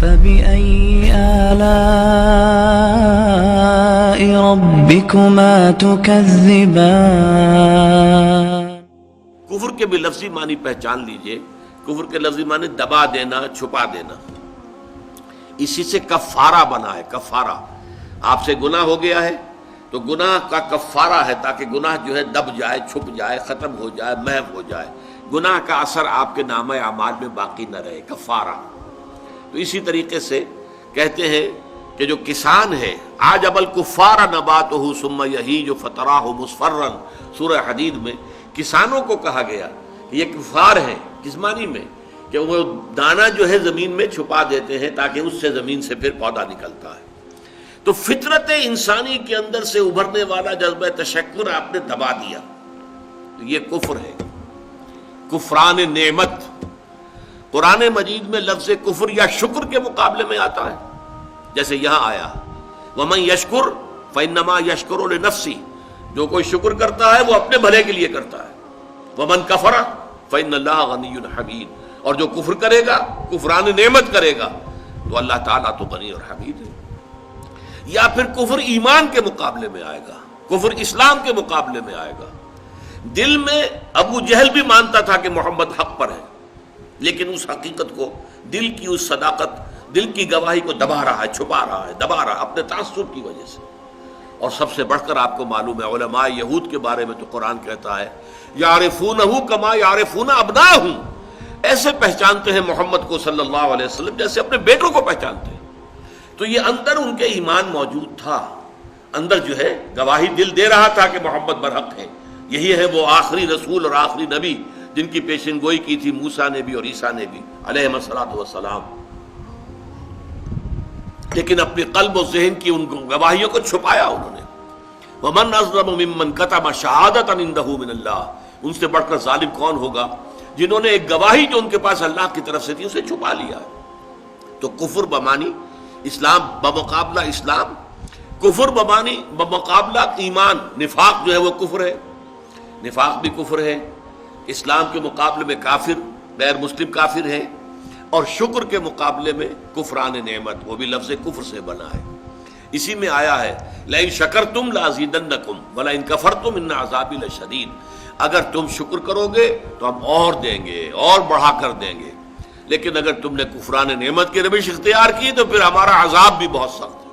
فبأي آلاء ربكما تكذبان۔ کفر کے بھی لفظی معنی پہچان لیجئے۔ کفر کے لفظی معنی دبا دینا، چھپا دینا، اسی سے کفارہ بنا ہے۔ کفارہ، آپ سے گناہ ہو گیا ہے تو گناہ کا کفارہ ہے تاکہ گناہ جو ہے دب جائے، چھپ جائے، ختم ہو جائے، محو ہو جائے، گناہ کا اثر آپ کے نامہ اعمال میں باقی نہ رہے، کفارہ۔ تو اسی طریقے سے کہتے ہیں کہ جو کسان ہے، عجب الکفار نباتہ ثم یہیج فتراہ مصفرا، سورہ حدید میں کسانوں کو کہا گیا کہ یہ کفار ہیں، کس معنی میں کہ وہ دانہ جو ہے زمین میں چھپا دیتے ہیں تاکہ اس سے زمین سے پھر پودا نکلتا ہے۔ تو فطرت انسانی کے اندر سے ابھرنے والا جذبہ تشکر آپ نے دبا دیا، تو یہ کفر ہے، کفران نعمت۔ قرآن مجید میں لفظ کفر یا شکر کے مقابلے میں آتا ہے، جیسے یہاں آیا وَمَن يَشْكُرْ فَإِنَّمَا يَشْكُرُ لِنَفْسِهِ، جو کوئی شکر کرتا ہے وہ اپنے بھلے کے لیے کرتا ہے۔ وَمَن كَفَرَ فَإِنَّ اللَّهَ غَنِيٌّ حَمِيدٌ، اور جو کفر کرے گا، کفران نعمت کرے گا، تو اللہ تعالیٰ تو غنی اور حمید ہے۔ یا پھر کفر ایمان کے مقابلے میں آئے گا، کفر اسلام کے مقابلے میں آئے گا۔ دل میں ابو جہل بھی مانتا تھا کہ محمد حق پر ہے، لیکن اس حقیقت کو، دل کی اس صداقت، دل کی گواہی کو دبا رہا ہے، چھپا رہا ہے، دبا رہا ہے اپنے تعصب کی وجہ سے۔ اور سب سے بڑھ کر آپ کو معلوم ہے علماء یہود کے بارے میں تو قرآن کہتا ہے یعرفونہ کما یعرفون ابناءہم، ایسے پہچانتے ہیں محمد کو صلی اللہ علیہ وسلم جیسے اپنے بیٹوں کو پہچانتے ہیں۔ تو یہ اندر ان کے ایمان موجود تھا، اندر جو ہے گواہی دل دے رہا تھا کہ محمد برحق ہے، یہی ہے وہ آخری رسول اور آخری نبی جن کی پیشن گوئی کی تھی موسیٰ نے بھی اور عیسیٰ نے بھی علیہم الصلوۃ والسلام، لیکن اپنے قلب و ذہن کی ان گواہیوں کو چھپایا انہوں نے۔ وَمَنْ أَظْلَمُ مِمَّنْ كَتَمَ شَهَادَةً عِندَهُ مِنَ اللَّهِ، ان سے بڑھ کر ظالم کون ہوگا جنہوں نے ایک گواہی جو ان کے پاس اللہ کی طرف سے تھی اسے چھپا لیا۔ تو کفر بمانی اسلام بمقابلہ اسلام، کفر بمانی بمقابلہ ایمان، نفاق جو ہے وہ کفر ہے، نفاق بھی کفر ہے، اسلام کے مقابلے میں کافر، غیر مسلم کافر ہے، اور شکر کے مقابلے میں کفران نعمت، وہ بھی لفظ کفر سے بنا ہے۔ اسی میں آیا ہے لئن شکرتم لازیدنکم ولئن کفرتم ان عذابی لشدید، اگر تم شکر کرو گے تو ہم اور دیں گے، اور بڑھا کر دیں گے، لیکن اگر تم نے کفران نعمت کی روش اختیار کی تو پھر ہمارا عذاب بھی بہت سخت ہے۔